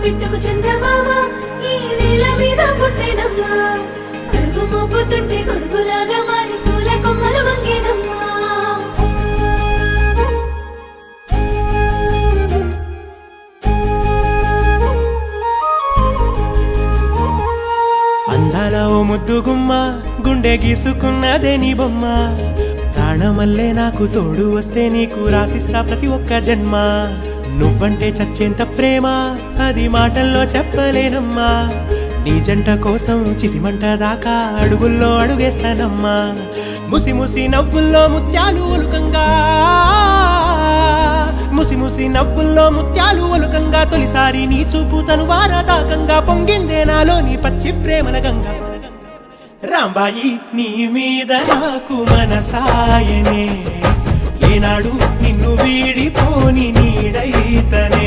పిట్టుకు చందమామ ఈ నేల మీద పుట్టేనమ్మా అడుగు మోపుతుంటే గొడుగులాగా మారి పూల కొమ్మలు వంగేనమ్మా అందాల ఓ ముద్దు గుమ్మ గుండె గీసుకున్నదే నీ బొమ్మ ప్రాణమల్లే నాకు తోడు వస్తే నీకు రాసిస్తా ప్రతి ఒక్క జన్మ నువ్వంటే చచ్చేంత ప్రేమ అది మాటల్లో చెప్పలేనమ్మా నీ జంట కోసం చితిమంట దాకా అడుగుల్లో అడుగేస్తానమ్మా ముసి ముసి నవ్వుల్లో ముత్యాలు ఒలుకంగా ముసి ముసి నవ్వుల్లో ముత్యాలు ఒలుకంగా తొలిసారి నీ చూపు తను వారదాకంగా పొంగిందే నాలో నీ పచ్చి ప్రేమల గంగా రాంబాయి నీ మీద నాకు మనసాయనే ఏనాడు నిన్ను వీడిపోని నీడైతనే